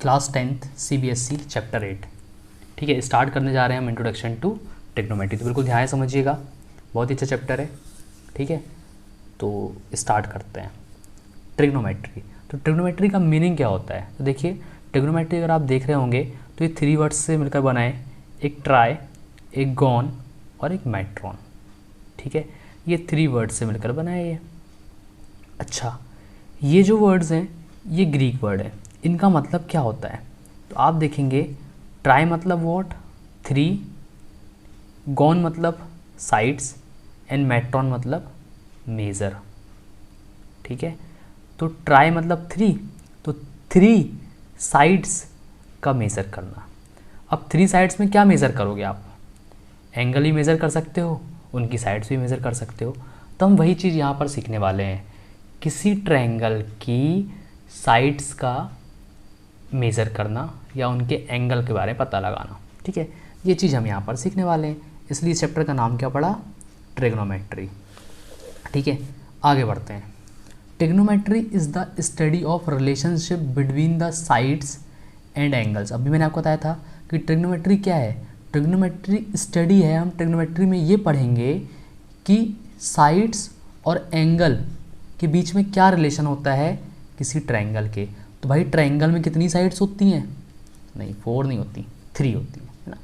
Class 10th CBSE chapter 8। ठीक है, start करने जा रहे हैं हम इंट्रोडक्शन टू ट्रिग्नोमेट्री। तो बिल्कुल ध्यान समझिएगा, बहुत ही अच्छा चैप्टर है। ठीक है, तो स्टार्ट करते हैं। ट्रिग्नोमेट्री, तो ट्रिग्नोमेट्री का मीनिंग क्या होता है? तो देखिए, ट्रिग्नोमेट्री अगर आप देख रहे होंगे तो ये 3 वर्ड्स से मिलकर बना है, एक ट्राई, एक गॉन और एक मेट्रॉन। ठीक है, ये 3 वर्ड्स से मिलकर बना है ये। अच्छा, ये जो वर्ड्स हैं ये ग्रीक वर्ड है, इनका मतलब क्या होता है? तो आप देखेंगे, ट्राई मतलब वॉट 3, गॉन मतलब साइड्स एंड मेट्रॉन मतलब मेज़र। ठीक है, तो ट्राई मतलब 3, तो 3 साइड्स का मेज़र करना। अब 3 साइड्स में क्या मेज़र करोगे आप? एंगल ही मेज़र कर सकते हो, उनकी साइड्स भी मेज़र कर सकते हो। तो हम वही चीज़ यहाँ पर सीखने वाले हैं, किसी ट्रायंगल की साइड्स का मेज़र करना या उनके एंगल के बारे में पता लगाना। ठीक है, ये चीज़ हम यहाँ पर सीखने वाले हैं, इसलिए इस चैप्टर का नाम क्या पड़ा? ट्रिग्नोमेट्री। ठीक है, आगे बढ़ते हैं। Trigonometry is the study of relationship between the sides and angles. अभी मैंने आपको बताया था कि ट्रिग्नोमेट्री क्या है। ट्रिग्नोमेट्री स्टडी है, हम ट्रिग्नोमेट्री में ये पढ़ेंगे कि साइड्स और एंगल के बीच में क्या रिलेशन होता है किसी ट्रायंगल के। तो भाई ट्रायंगल में कितनी साइड्स होती हैं? नहीं, 4 नहीं होती, 3 होती हैं, है ना।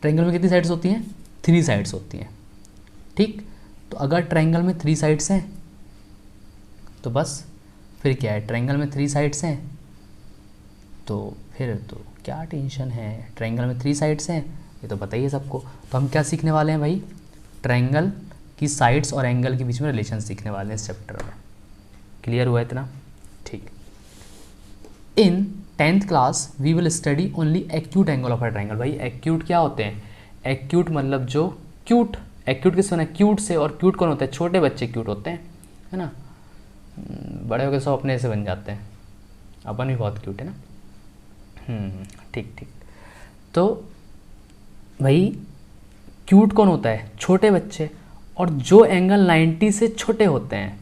ट्रायंगल में कितनी साइड्स होती हैं? 3 साइड्स होती हैं। ठीक, तो अगर ट्रायंगल में 3 साइड्स हैं तो बस फिर क्या है, ट्रायंगल में 3 साइड्स हैं तो फिर तो क्या टेंशन है, ट्रायंगल में 3 साइड्स हैं ये तो पता ही है सबको। तो हम क्या सीखने वाले हैं भाई? ट्रायंगल की साइड्स और एंगल के बीच में रिलेशन सीखने वाले हैं इस चैप्टर में। क्लियर हुआ इतना? ठीक। In 10th class we will study only acute angle of a triangle. भाई एक्यूट क्या होते हैं? एक्यूट मतलब जो क्यूट, एक्यूट किससे बना? क्यूट से। और क्यूट कौन होता है? छोटे बच्चे क्यूट होते हैं, है ना। बड़े होकर सब अपने से बन जाते हैं, अपन भी बहुत क्यूट है ना। ठीक ठीक। तो भाई क्यूट कौन होता है? छोटे बच्चे। और जो एंगल 90 से छोटे होते हैं,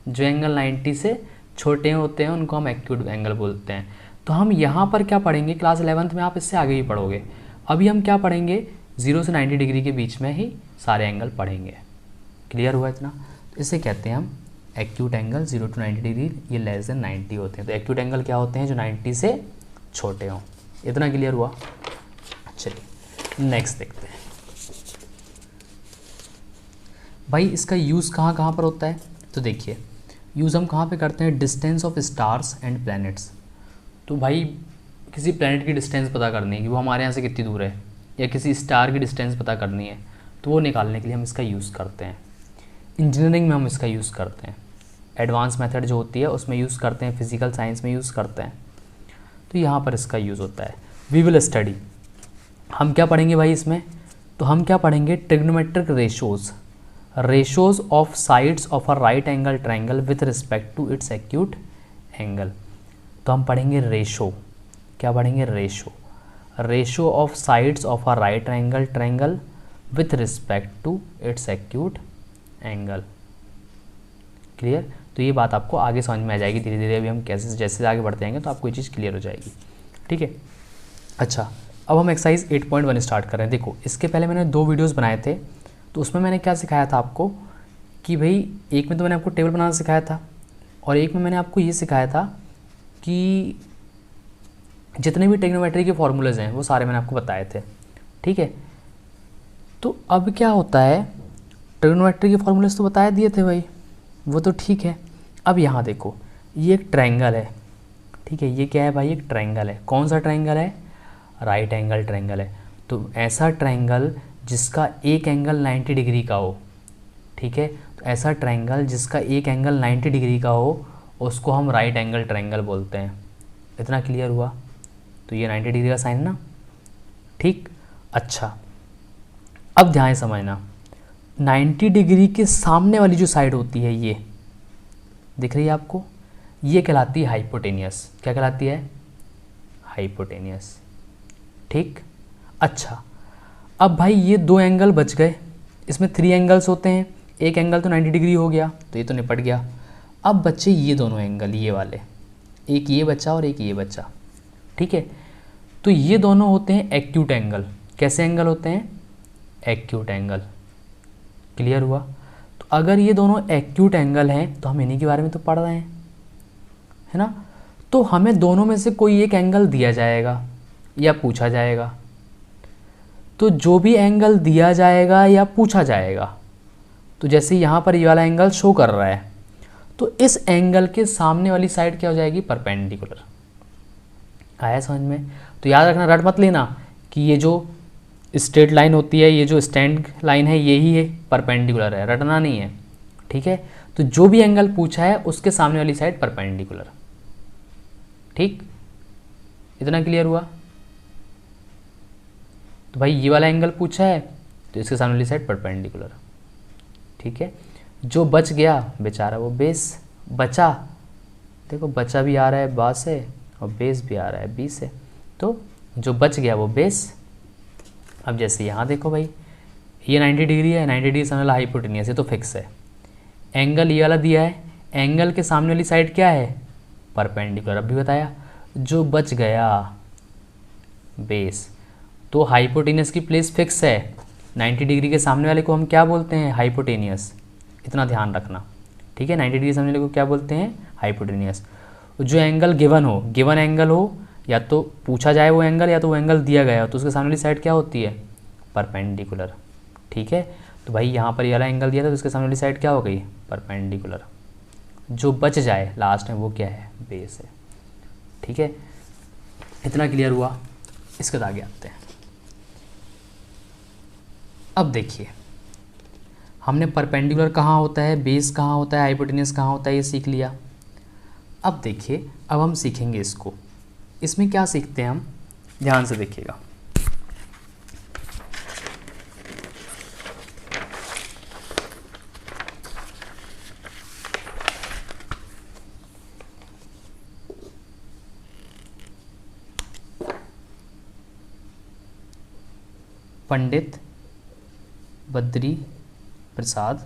जो एंगल 90 से छोटे होते हैं उनको हम एक्यूट एंगल बोलते हैं। तो हम यहाँ पर क्या पढ़ेंगे? क्लास 11th में आप इससे आगे ही पढ़ोगे। अभी हम क्या पढ़ेंगे? 0 से 90 डिग्री के बीच में ही सारे एंगल पढ़ेंगे। क्लियर हुआ इतना? तो इसे कहते हैं हम एक्यूट एंगल। 0 to 90 डिग्री ये लेस देन 90 होते हैं। तो एक्यूट एंगल क्या होते हैं? जो 90 से छोटे हों। इतना क्लियर हुआ? चलिए नेक्स्ट देखते हैं। भाई इसका यूज़ कहाँ कहाँ पर होता है? तो देखिए, यूज़ हम कहाँ पे करते हैं? Distance of stars and planets. तो भाई किसी प्लैनेट की डिस्टेंस पता करनी है कि वो हमारे यहाँ से कितनी दूर है, या किसी स्टार की डिस्टेंस पता करनी है, तो वो निकालने के लिए हम इसका यूज़ करते हैं। इंजीनियरिंग में हम इसका यूज़ करते हैं, एडवांस मेथड जो होती है उसमें यूज़ करते हैं, फिजिकल साइंस में यूज़ करते हैं। तो यहाँ पर इसका यूज़ होता है। वी विल स्टडी, हम क्या पढ़ेंगे भाई इसमें? तो हम क्या पढ़ेंगे? Trigonometric ratios of sides of a right angle triangle with respect to its acute angle. तो हम पढ़ेंगे रेशो। क्या पढ़ेंगे? Ratio of sides of a right angle triangle with respect to its acute angle. Clear? तो ये बात आपको आगे समझ में आ जाएगी धीरे धीरे। अभी हम कैसे जैसे आगे बढ़ते जाएंगे तो आपको ये चीज़ क्लियर हो जाएगी। ठीक है, अच्छा अब हम एक्सरसाइज 8.1 स्टार्ट कर रहे हैं। देखो, इसके पहले मैंने 2 वीडियोस बनाए थे, तो उसमें मैंने क्या सिखाया था आपको कि भाई एक में तो मैंने आपको टेबल बनाना सिखाया था, और एक में मैंने आपको ये सिखाया था कि जितने भी ट्रिग्नोमेट्री के फॉर्मूलेज हैं वो सारे मैंने आपको बताए थे। ठीक है, तो अब क्या होता है? ट्रिग्नोमेट्री के फॉर्मूलेज तो बता दिए थे भाई, वो तो ठीक है। अब यहाँ देखो, ये एक ट्रायंगल है। ठीक है, ये क्या है भाई? एक ट्रायंगल है। कौन सा ट्रायंगल है? राइट एंगल ट्रायंगल है। तो ऐसा ट्रायंगल जिसका एक एंगल 90 डिग्री का हो। ठीक है, तो ऐसा ट्रायंगल जिसका एक एंगल 90 डिग्री का हो उसको हम राइट एंगल ट्रायंगल बोलते हैं। इतना क्लियर हुआ? तो ये 90 डिग्री का साइन ना। ठीक, अच्छा अब ध्यान से समझना, 90 डिग्री के सामने वाली जो साइड होती है ये दिख रही है आपको, ये कहलाती है हाइपोटेनियस। क्या कहलाती है? हाइपोटेनियस। ठीक, अच्छा अब भाई ये 2 एंगल बच गए, इसमें 3 एंगल्स होते हैं, एक एंगल तो 90 डिग्री हो गया तो ये तो निपट गया। अब बच्चे ये दोनों एंगल, ये वाले, एक ये बचा और एक ये बचा। ठीक है। तो ये दोनों होते हैं एक्यूट एंगल। कैसे एंगल होते हैं? Acute angle. क्लियर हुआ? तो अगर ये दोनों एक्यूट एंगल हैं तो हम इन्हीं के बारे में तो पढ़ रहे हैं, है ना। तो हमें दोनों में से कोई एक एंगल दिया जाएगा या पूछा जाएगा। तो जो भी एंगल दिया जाएगा या पूछा जाएगा, तो जैसे यहाँ पर ये वाला एंगल शो कर रहा है, तो इस एंगल के सामने वाली साइड क्या हो जाएगी? परपेंडिकुलर। आया समझ में? तो याद रखना, रट मत लेना कि ये जो स्ट्रेट लाइन होती है, ये जो स्टैंड लाइन है, यही है परपेंडिकुलर है, रटना नहीं है, ठीक है। तो जो भी एंगल पूछा है उसके सामने वाली साइड परपेंडिकुलर। ठीक, इतना क्लियर हुआ? तो भाई ये वाला एंगल पूछा है तो इसके सामने वाली साइड परपेंडिकुलर, ठीक है। जो बच गया बेचारा, वो बेस बचा, देखो बचा भी आ रहा है बा से और बेस भी आ रहा है बी से, तो जो बच गया वो बेस। अब जैसे यहाँ देखो भाई, ये 90 डिग्री है, 90 डिग्री सामने वाला हाइपोटेनियस, ये तो फिक्स है। एंगल ये वाला दिया है, एंगल के सामने वाली साइड क्या है? परपेंडिकुलर। अभी बताया। जो बच गया बेस, तो हाइपोटेनियस की प्लेस फिक्स है। 90 डिग्री के सामने वाले को हम क्या बोलते हैं? हाइपोटेनियस। इतना ध्यान रखना, ठीक है। 90 डिग्री सामने वाले को क्या बोलते हैं? हाइपोटेनियस। जो एंगल गिवन हो, गिवन एंगल हो, या तो पूछा जाए वो एंगल या तो वो एंगल दिया गया हो, तो उसके सामने वाली साइड क्या होती है? परपेंडिकुलर, ठीक है। तो भाई यहाँ पर ये वाला एंगल दिया था तो उसके सामने वाली साइड क्या हो गई? परपेंडिकुलर। जो बच जाए लास्ट में वो क्या है? बेस है, ठीक है। इतना क्लियर हुआ? इसके आगे आते हैं। अब देखिए, हमने परपेंडिकुलर कहाँ होता है, बेस कहाँ होता है, हाइपोटेनियस कहाँ होता है, ये सीख लिया। अब देखिए, अब हम सीखेंगे इसको। इसमें क्या सीखते हैं हम? ध्यान से देखिएगा। पंडित बद्री प्रसाद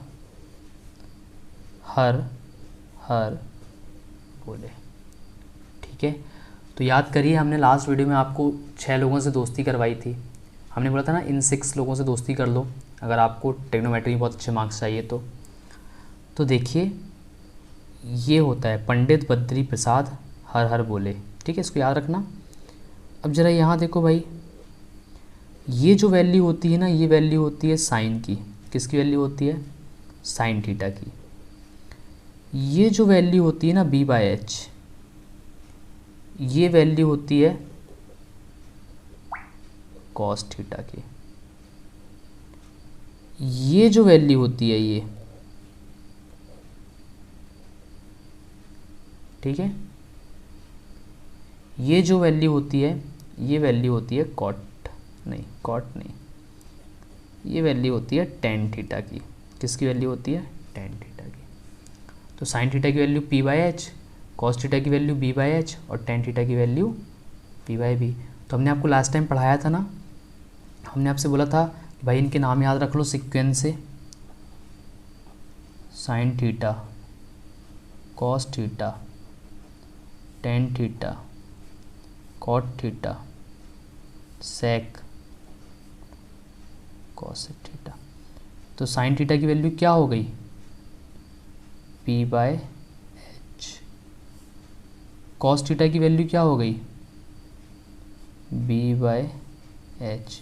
हर हर बोले, ठीक है। तो याद करिए, हमने लास्ट वीडियो में आपको 6 लोगों से दोस्ती करवाई थी। हमने बोला था ना, इन 6 लोगों से दोस्ती कर लो अगर आपको ट्रिग्नोमेट्री में बहुत अच्छे मार्क्स चाहिए तो देखिए, ये होता है पंडित बद्री प्रसाद हर हर बोले, ठीक है। इसको याद रखना। अब ज़रा यहाँ देखो भाई, ये जो वैल्यू होती है ना, ये वैल्यू होती है साइन की। किसकी वैल्यू होती है? साइन थीटा की। ये जो वैल्यू होती है ना b/h, ये वैल्यू होती है कॉस थीटा की। ये जो वैल्यू होती है ये, ठीक है, ये जो वैल्यू होती है, ये वैल्यू होती है कॉट नहीं, ये वैल्यू होती है टेन थीटा की। किसकी वैल्यू होती है? टेन थीटा की। तो साइन थीटा की वैल्यू p/h, कॉस थीटा की वैल्यू b/h और टेन थीटा की वैल्यू p/b। तो हमने आपको लास्ट टाइम पढ़ाया था ना, हमने आपसे बोला था कि भाई इनके नाम याद रख लो सीक्वेंस से। Sine theta, cos theta, tan theta, cot theta, sec cosec theta. तो साइन थीटा की वैल्यू क्या हो गई? p/h। कॉस थीटा की वैल्यू क्या हो गई? b/h।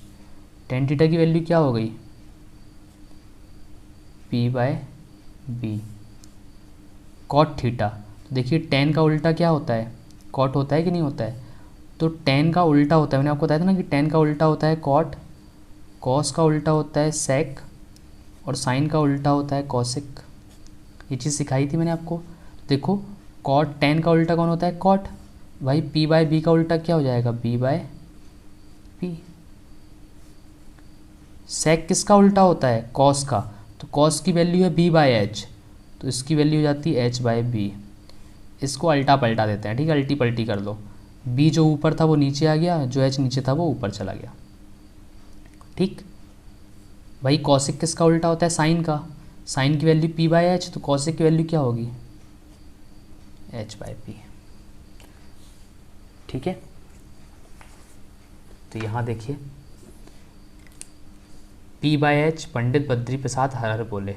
टेन थीटा की वैल्यू क्या हो गई? p/b। कॉट थीटा, तो देखिए टेन का उल्टा क्या होता है? कॉट होता है कि नहीं होता है? तो टेन का उल्टा होता है, मैंने आपको बताया था ना कि टेन का उल्टा होता है कॉट, कॉस का उल्टा होता है सेक और साइन का उल्टा होता है कॉसिक। ये चीज़ सिखाई थी मैंने आपको। देखो, कॉट, टेन का उल्टा कौन होता है? कॉट। भाई p/b का उल्टा क्या हो जाएगा? b/p। सेक किसका उल्टा होता है? कॉस का। तो कॉस की वैल्यू है b/h, तो इसकी वैल्यू हो जाती है h/b। इसको अल्टा पलटा देते हैं, ठीक है, अल्टी पल्टी कर दो। b जो ऊपर था वो नीचे आ गया, जो h नीचे था वो ऊपर चला गया, ठीक। भाई कॉसिक किसका उल्टा होता है? साइन का। साइन की वैल्यू p/h, तो कॉसिक की वैल्यू क्या होगी? h/p, ठीक है। तो यहाँ देखिए P/H पंडित बद्री प्रसाद हर बोले,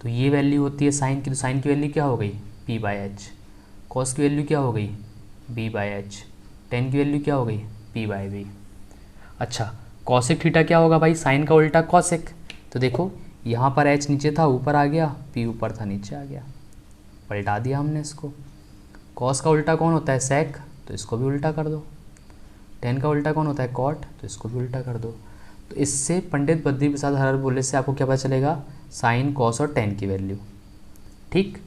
तो ये वैल्यू होती है साइन की, तो साइन की वैल्यू क्या हो गई P/H, कॉस की वैल्यू क्या हो गई B/H, टेन की वैल्यू क्या हो गई P/B। अच्छा कॉसिक थीटा क्या होगा भाई, साइन का उल्टा कॉसिक, तो देखो यहाँ पर H नीचे था ऊपर आ गया, P ऊपर था नीचे आ गया, पलटा दिया हमने इसको। कॉस का उल्टा कौन होता है सेक, तो इसको भी उल्टा कर दो। टेन का उल्टा कौन होता है कॉट, तो इसको भी उल्टा कर दो। तो इससे पंडित बद्री प्रसाद हर बोले से आपको क्या पता चलेगा, साइन कॉस और टेन की वैल्यू। ठीक,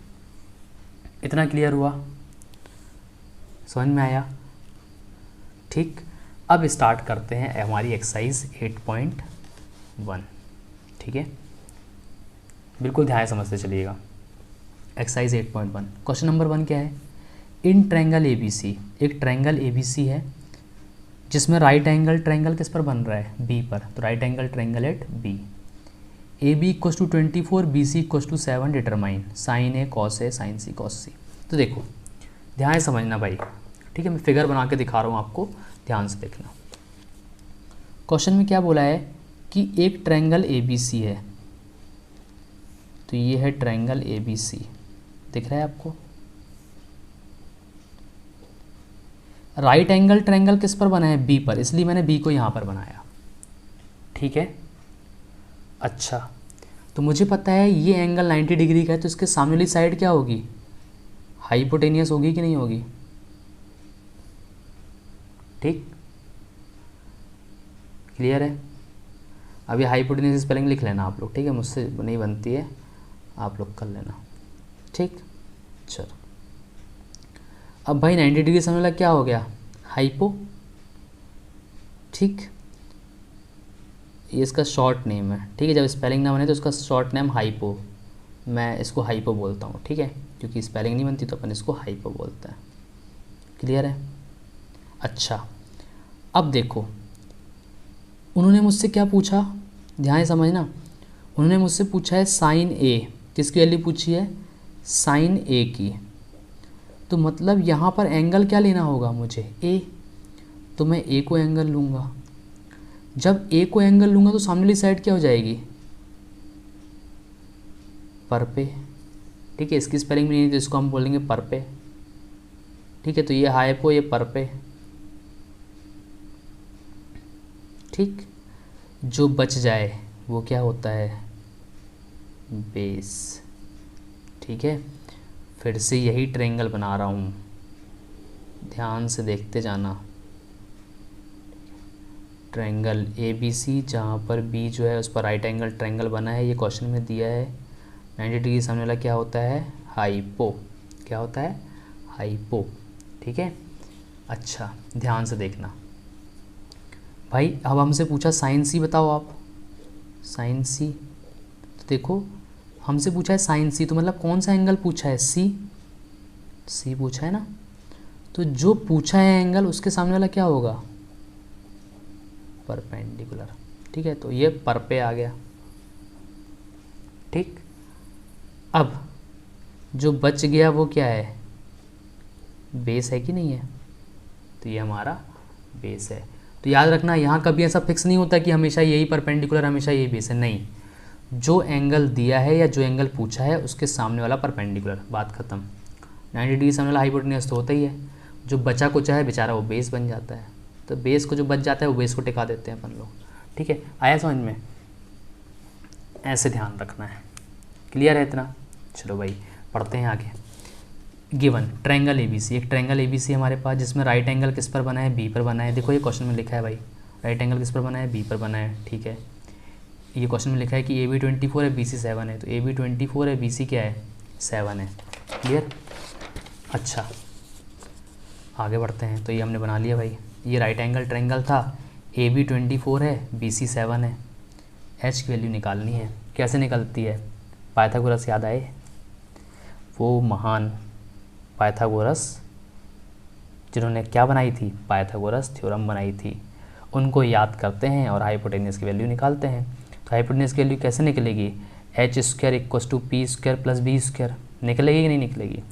इतना क्लियर हुआ, समझ में आया। ठीक, अब स्टार्ट करते हैं हमारी एक्सरसाइज 8.1। ठीक है, बिल्कुल ध्यान समझते चलिएगा। एक्सरसाइज 8.1 क्वेश्चन नंबर 1 क्या है, इन ट्रायंगल ABC, एक ट्रायंगल ABC है जिसमें राइट एंगल ट्रायंगल किस पर बन रहा है B पर, तो right angle triangle at B, AB = 24, BC = 7, determine sine A cos A sine C cos C। तो देखो ध्यान से समझना भाई, ठीक है, मैं फिगर बना के दिखा रहा हूँ आपको, ध्यान से देखना। क्वेश्चन में क्या बोला है कि एक ट्रायंगल ABC है, तो ये है ट्रायंगल ABC, दिख रहा है आपको। राइट एंगल ट्रायंगल किस पर बना है B पर, इसलिए मैंने B को यहाँ पर बनाया। ठीक है, अच्छा तो मुझे पता है ये एंगल 90 डिग्री का है, तो इसके सामने वाली साइड क्या होगी, हाइपोटेनियस होगी कि नहीं होगी। ठीक, क्लियर है। अभी हाइपोटेनियस स्पेलिंग लिख लेना आप लोग, ठीक है, मुझसे नहीं बनती है, आप लोग कर लेना। ठीक, चलो अब भाई 90 डिग्री सामने वाला क्या हो गया, हाइपो। ठीक, ये इसका शॉर्ट नेम है, ठीक है, जब स्पेलिंग ना बने तो इसका शॉर्ट नेम हाइपो, मैं इसको हाइपो बोलता हूँ, ठीक है, क्योंकि स्पेलिंग नहीं बनती तो अपन इसको हाइपो बोलते हैं। क्लियर है। अच्छा अब देखो उन्होंने मुझसे क्या पूछा, ध्यान से समझना, उन्होंने मुझसे पूछा है साइन A, किसकी वैल्यू पूछी है, साइन A की, तो मतलब यहाँ पर एंगल क्या लेना होगा मुझे A, तो मैं A को एंगल लूँगा। जब A को एंगल लूँगा तो सामने वाली साइड क्या हो जाएगी, पर पे। ठीक है, इसकी स्पेलिंग भी नहीं तो इसको हम बोलेंगे पर पे। ठीक है, तो ये हाइपो ये पर पे। ठीक, जो बच जाए वो क्या होता है, बेस। ठीक है, फिर से यही ट्रायंगल बना रहा हूँ, ध्यान से देखते जाना। ट्रायंगल ABC जहाँ पर B जो है उस पर राइट एंगल ट्रायंगल बना है, ये क्वेश्चन में दिया है। 90 डिग्री सामने वाला क्या होता है, हाइपो। क्या होता है, हाइपो। ठीक है, अच्छा ध्यान से देखना भाई, अब हमसे पूछा साइन C बताओ आप, साइन C, तो देखो हमसे पूछा है साइन C, तो मतलब कौन सा एंगल पूछा है, C पूछा है ना, तो जो पूछा है एंगल उसके सामने वाला क्या होगा, परपेंडिकुलर। ठीक है, तो ये पर पे आ गया। ठीक, अब जो बच गया वो क्या है, बेस है कि नहीं है, तो ये हमारा बेस है। तो याद रखना यहाँ कभी ऐसा फिक्स नहीं होता कि हमेशा यही परपेंडिकुलर हमेशा यही बेस है, नहीं, जो एंगल दिया है या जो एंगल पूछा है उसके सामने वाला परपेंडिकुलर, बात खत्म। 90 डिग्री सामने वाला हाइपोटेन्यूस तो होता ही है, जो बचा कुचा है बेचारा वो बेस बन जाता है, तो बेस को जो बच जाता है वो बेस को टिका देते हैं अपन लोग। ठीक है, आया समझ में, ऐसे ध्यान रखना है। क्लियर है इतना, चलो भाई पढ़ते हैं आगे। गिवन ट्रायंगल ABC, एक ट्रायंगल ABC हमारे पास जिसमें राइट एंगल किस पर बना है, B पर बना है। देखो ये क्वेश्चन में लिखा है भाई, राइट एंगल किस पर बना है, B पर बना है। ठीक है, ये क्वेश्चन में लिखा है कि AB 24 है, BC 7 है, तो AB 24 है, BC क्या है, 7 है। क्लियर, अच्छा आगे बढ़ते हैं। तो ये हमने बना लिया भाई, ये राइट एंगल ट्रायंगल था, AB 24 है, BC 7 है। H की वैल्यू निकालनी है, कैसे निकलती है, पाइथागोरस याद आए, वो महान पाइथागोरस जिन्होंने क्या बनाई थी, पाइथागोरस थ्योरम बनाई थी, उनको याद करते हैं और हाइपोटेन्यूस की वैल्यू निकालते हैं। तो हाइपोटेन्यूस की वैल्यू कैसे निकलेगी, H² = P² + B², निकलेगी कि नहीं निकलेगी,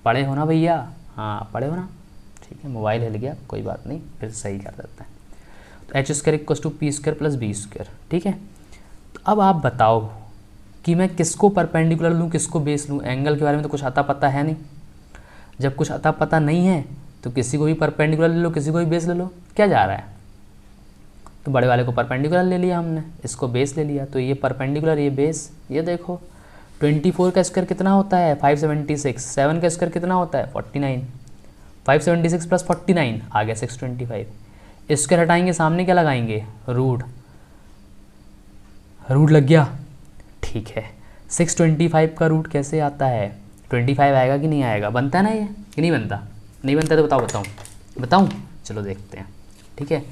पढ़े हो ना भैया, हाँ पढ़े हो ना। ठीक है, मोबाइल हिल गया कोई बात नहीं, फिर सही कर देते हैं। तो h square equal to p square plus b square, ठीक है। तो अब आप बताओ कि मैं किसको परपेंडिकुलर लूँ, किसको बेस लूँ। एंगल के बारे में तो कुछ आता पता है नहीं। जब कुछ आता पता नहीं है तो किसी को भी परपेंडिकुलर ले लो, किसी को भी बेस ले लो, क्या जा रहा है। तो बड़े वाले को परपेंडिकुलर ले लिया हमने, इसको बेस ले लिया, तो ये परपेंडिकुलर, ये बेस। ये देखो 24 का स्क्वायर कितना होता है 576, 7 का स्क्वायर कितना होता है 49, 576 प्लस 49 आ गया 625। स्क्वायर हटाएंगे, सामने क्या लगाएंगे, रूट। रूट लग गया, ठीक है। 625 का रूट कैसे आता है, 25 आएगा कि नहीं आएगा, बनता है ना ये कि नहीं बनता। नहीं बनता तो बताऊँ, चलो देखते हैं, ठीक है।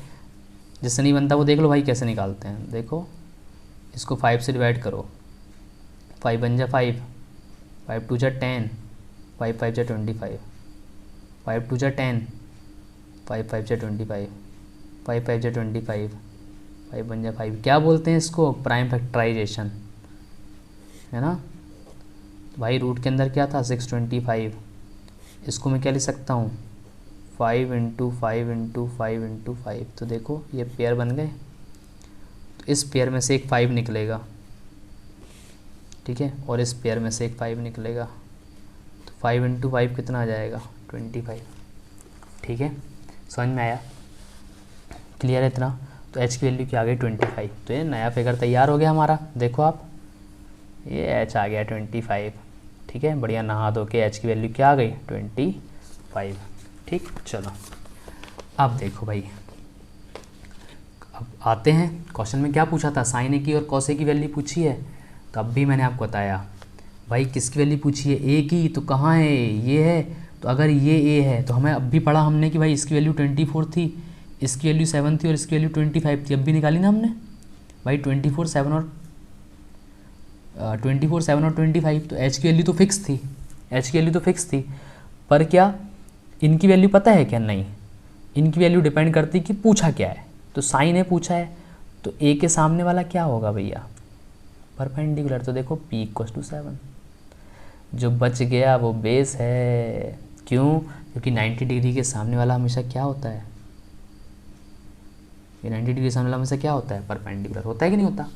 जिससे नहीं बनता वो देख लो भाई कैसे निकालते हैं। देखो इसको 5 से डिवाइड करो, 5 बन जा 5, 5 2 जा 10, 5 5 जा 25, 5 2 जा 10, 5 5 जा 25, 5 5 जा 25, 5 बन जा 5। क्या बोलते हैं इसको, प्राइम फैक्टराइजेशन, है ना। भाई रूट के अंदर क्या था 625, इसको मैं क्या लिख सकता हूँ 5 इंटू 5 इंटू 5 इंटू 5। तो देखो ये पेयर बन गए, तो इस पेयर में से एक 5 निकलेगा, ठीक है, और इस पेयर में से एक 5 निकलेगा। तो 5 इंटू 5 कितना आ जाएगा 25, ठीक है। समझ में आया, क्लियर है इतना। तो एच की वैल्यू क्या आ गई 25। तो ये नया फिगर तैयार हो गया हमारा। देखो आप, ये एच आ गया 25, ठीक है। बढ़िया नहा धो के एच की वैल्यू क्या आ गई 25, ठीक। चलो अब देखो भाई, अब आते हैं क्वेश्चन में क्या पूछा था, साइन ए की और कॉस ए की वैल्यू पूछी है। तो अब भी मैंने आपको बताया भाई किसकी वैल्यू पूछी है, ए की। तो कहाँ है, ये है। तो अगर ये ए है तो हमें अब भी पढ़ा हमने कि भाई इसकी वैल्यू 24 थी, इसकी वैल्यू 7 थी और इसकी वैल्यू 25 थी। अब भी निकाली ना हमने भाई 24 7 और 25। तो एच की वैल्यू तो फिक्स थी, एच की वैल्यू तो फिक्स थी। पर क्या इनकी वैल्यू पता है क्या, नहीं। इनकी वैल्यू डिपेंड करती कि पूछा क्या है। तो साइन ए पूछा है, तो ए के सामने वाला क्या होगा भैया, परपेंडिकुलर। तो देखो p = 7, जो बच गया वो बेस है। क्यों, क्योंकि 90 डिग्री के सामने वाला हमेशा क्या होता है, ये 90 डिग्री के सामने वाला हमेशा क्या होता है, परपेंडिकुलर होता है कि नहीं होता,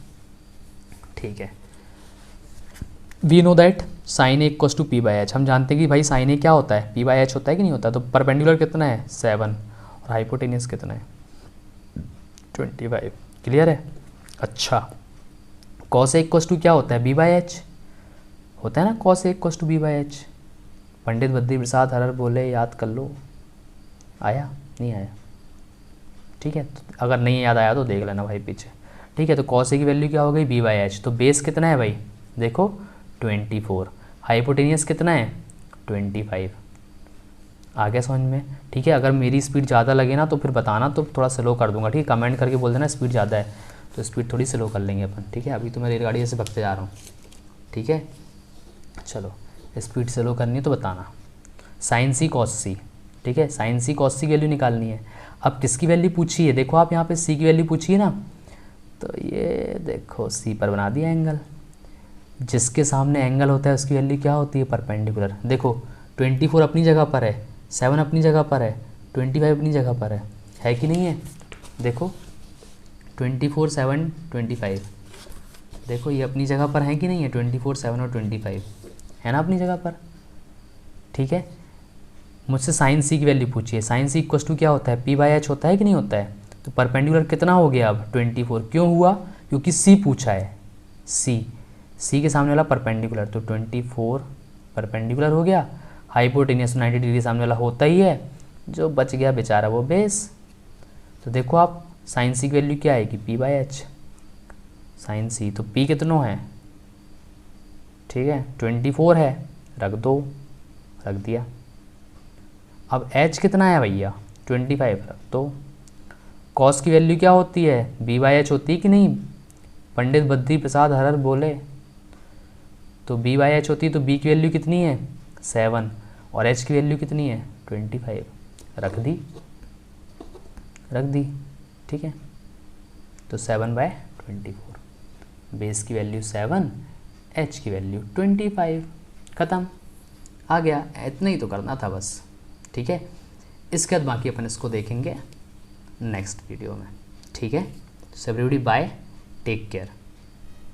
ठीक है। We know that sine A = p/h। हम जानते हैं कि भाई साइन ए क्या होता है, p/h होता है कि नहीं होता। तो परपेंडिकुलर कितना है 7 और हाइपोटेनियस कितना है 25, क्लियर है। अच्छा, कॉस ए = क्या होता है, b/h होता है ना। Cos A = b/h। Pandit Badri Prasad horror बोले, याद कर लो, आया नहीं आया, ठीक है। तो अगर नहीं याद आया तो देख लेना भाई पीछे, ठीक है। तो कॉस ए की वैल्यू क्या हो गई b/h। तो बेस कितना है भाई, देखो 24, हाइपोटेनियस कितना है 25। आ गया समझ में, ठीक है। अगर मेरी स्पीड ज़्यादा लगे ना तो फिर बताना, तो थोड़ा स्लो कर दूंगा, ठीक है। कमेंट करके बोल देना स्पीड ज़्यादा है, तो स्पीड थोड़ी स्लो कर लेंगे अपन, ठीक है। अभी तो मैं रेलगाड़ी ऐसे भगते जा रहा हूँ, ठीक है। चलो स्पीड स्लो करनी है तो बताना। साइन सी कॉस सी, ठीक है। साइन सी कॉस सी की वैल्यू निकालनी है। अब किसकी वैल्यू पूछी है, देखो आप यहाँ पे सी की वैल्यू पूछी है ना, तो ये देखो सी पर बना दिया एंगल। जिसके सामने एंगल होता है उसकी वैल्यू क्या होती है, परपेंडिकुलर। देखो 24 अपनी जगह पर है, 7 अपनी जगह पर है, 25 अपनी जगह पर है कि नहीं है। देखो 24 7 25, देखो ये अपनी जगह पर है कि नहीं है, 24 7 और 25 है ना अपनी जगह पर, ठीक है। मुझसे साइन सी की वैल्यू पूछिए। साइन सी = क्या होता है, p/h होता है कि नहीं होता है। तो परपेंडिकुलर कितना हो गया अब 24। क्यों हुआ, क्योंकि सी पूछा है, सी के सामने वाला परपेंडिकुलर। तो 24 परपेंडिकुलर हो गया, हाइपोटेनियस 90 डिग्री सामने वाला होता ही है, जो बच गया बेचारा वो बेस। तो देखो आप साइन सी की वैल्यू क्या आएगी p/h, साइन सी। तो p कितना है, ठीक है 24 है, रख दो, रख दिया। अब h कितना है भैया 25, रख दो। कॉस की वैल्यू क्या होती है, b/h होती है कि नहीं, पंडित बद्री प्रसाद हरर बोले। तो b/h होती है, तो b की वैल्यू कितनी है 7 और h की वैल्यू कितनी है 25, रख दी, ठीक है। तो 7/24, बेस की वैल्यू 7, h की वैल्यू 25, ख़त्म, आ गया। इतना ही तो करना था बस, ठीक है। इसके बाद बाकी अपन इसको देखेंगे नेक्स्ट वीडियो में। ठीक है, so everybody bye, take care.